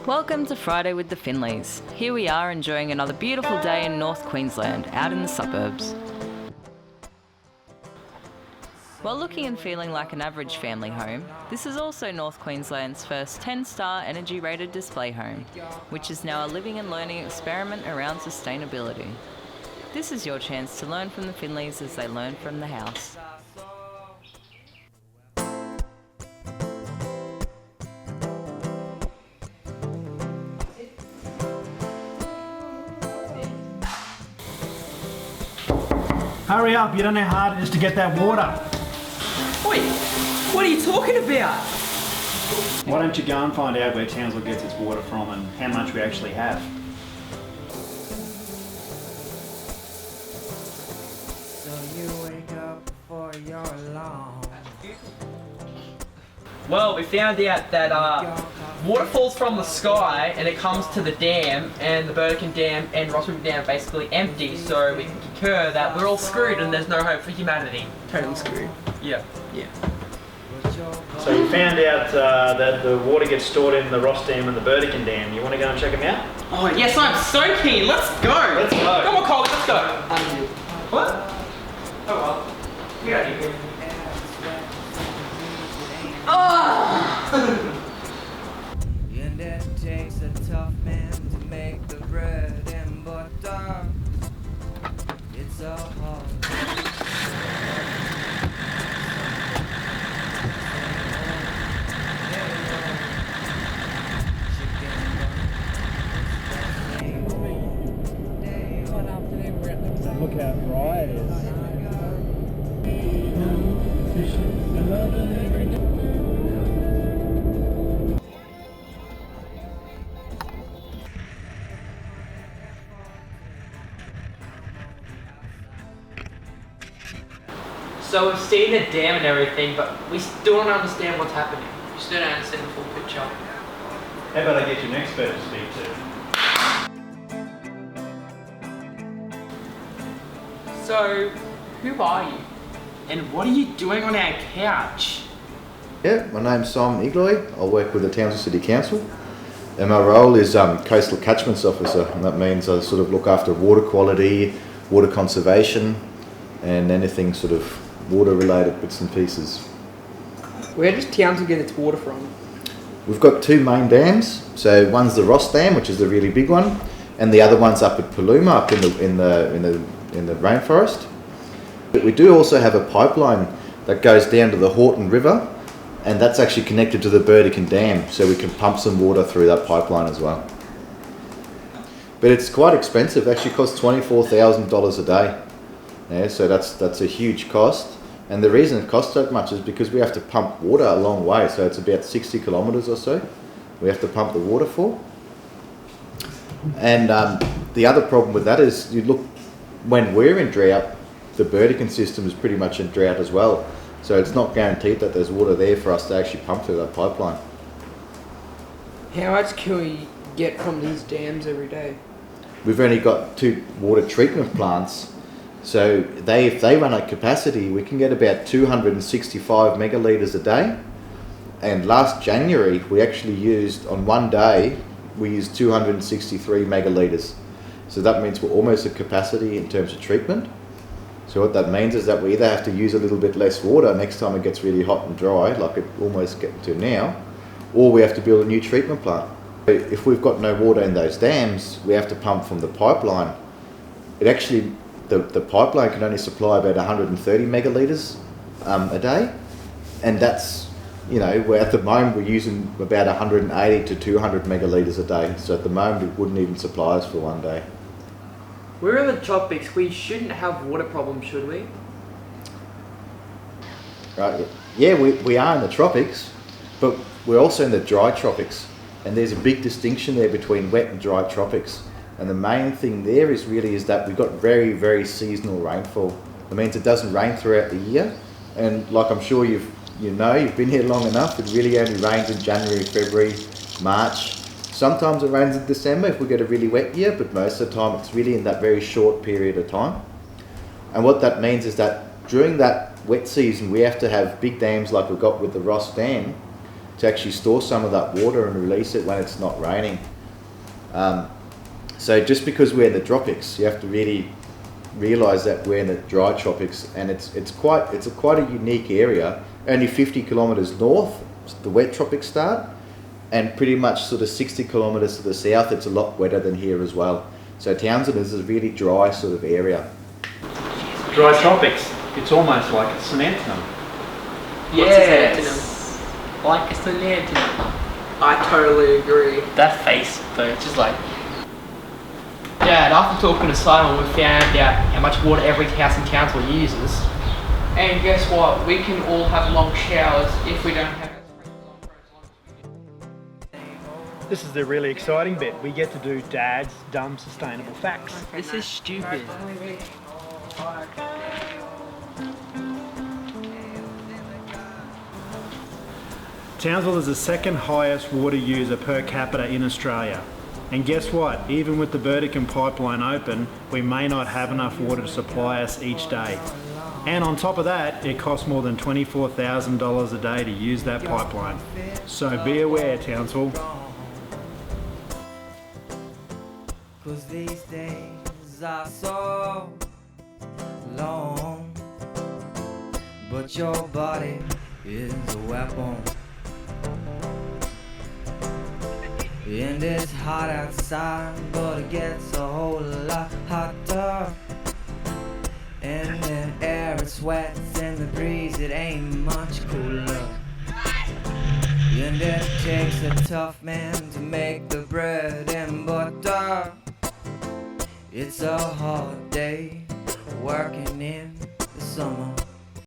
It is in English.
Welcome to Friday with the Finlays. Here we are enjoying another beautiful day in North Queensland, out in the suburbs. While looking and feeling like an average family home, this is also North Queensland's first 10-star energy rated display home, which is now a living and learning experiment around sustainability. This is your chance to learn from the Finlays as they learn from the house. Hurry up, you don't know how hard it is to get that water. Wait, what are you talking about? Why don't you go and find out where Townsville gets its water from and how much we actually have? So you wake up before your alarm. Well, we found out that water falls from the sky and it comes to the dam, and the Burdekin Dam and Rosswood Dam are basically empty, so we can concur that we're all screwed and there's no hope for humanity. Totally screwed. Yeah. So you found out that the water gets stored in the Ross Dam and the Burdekin Dam. You want to go and check them out? Oh yes, I'm so keen. Let's go. Let's go. Come on, Colin, let's go. What? Oh well. We got you. And it takes a tough man to make the bread and butter. It's a hard Look how dry it is. So we've seen the dam and everything, but we still don't understand what's happening. We still don't understand the full picture. How about I get you an expert to speak to? So, who are you? And what are you doing on our couch? Yeah, my name's Simon Igloy. I work with the Townsville City Council, and my role is Coastal Catchments Officer, and that means I sort of look after water quality, water conservation, and anything sort of water-related bits and pieces. Where does Townsville get its water from? We've got two main dams. So one's the Ross Dam, which is the really big one, and the other one's up at Paluma, up in the rainforest. But we do also have a pipeline that goes down to the Horton River, and that's actually connected to the Burdekin Dam, so we can pump some water through that pipeline as well. But it's quite expensive. It actually costs $24,000 a day. Yeah, so that's a huge cost. And the reason it costs so much is because we have to pump water a long way. So it's about 60 kilometres or so we have to pump the water for. And the other problem with that is, you look, when we're in drought, the Burdekin system is pretty much in drought as well. So it's not guaranteed that there's water there for us to actually pump through that pipeline. How much can we get from these dams every day? We've only got 2 water treatment plants. So if they run at capacity, we can get about 265 megalitres a day. And last January, we actually used, on one day, we used 263 megalitres. So that means we're almost at capacity in terms of treatment. So what that means is that we either have to use a little bit less water next time it gets really hot and dry, like it almost getting to now, or we have to build a new treatment plant. If we've got no water in those dams, we have to pump from the pipeline. It actually, the pipeline can only supply about 130 megalitres a day, and that's, you know, at the moment we're using about 180 to 200 megalitres a day. So at the moment it wouldn't even supply us for one day. We're in the tropics. We shouldn't have water problems, should we? Right? Yeah, we are in the tropics, but we're also in the dry tropics, and there's a big distinction there between wet and dry tropics. And the main thing there is that we've got very, very seasonal rainfall. It means it doesn't rain throughout the year, and like I'm sure you've been here long enough, it really only rains in January, February, March. Sometimes it rains in December if we get a really wet year, but most of the time it's really in that very short period of time. And what that means is that during that wet season, we have to have big dams like we've got with the Ross Dam, to actually store some of that water and release it when it's not raining. So just because we're in the tropics, you have to really realise that we're in the dry tropics, and it's quite a unique area. Only 50 kilometres north, the wet tropics start, and pretty much sort of 60 kilometres to the south, it's a lot wetter than here as well. So Townsville is a really dry sort of area. Dry tropics. It's almost like a cement-num. Yes. Like a lantern. I totally agree. That face though, it's just like... Dad, after talking to Simon, we found out how much water every house in Townsville uses. And guess what? We can all have long showers if we don't have... This is the really exciting bit. We get to do Dad's dumb sustainable facts. This is stupid. Townsville is the second highest water user per capita in Australia. And guess what? Even with the Burdekin pipeline open, we may not have enough water to supply us each day. And on top of that, it costs more than $24,000 a day to use that pipeline. So be aware, Townsville. 'Cause these days are so long, but your body is a weapon. And it's hot outside, but it gets a whole lot hotter. And the air it sweats and the breeze it ain't much cooler. And it takes a tough man to make the bread and butter. It's a hard day working in the summer.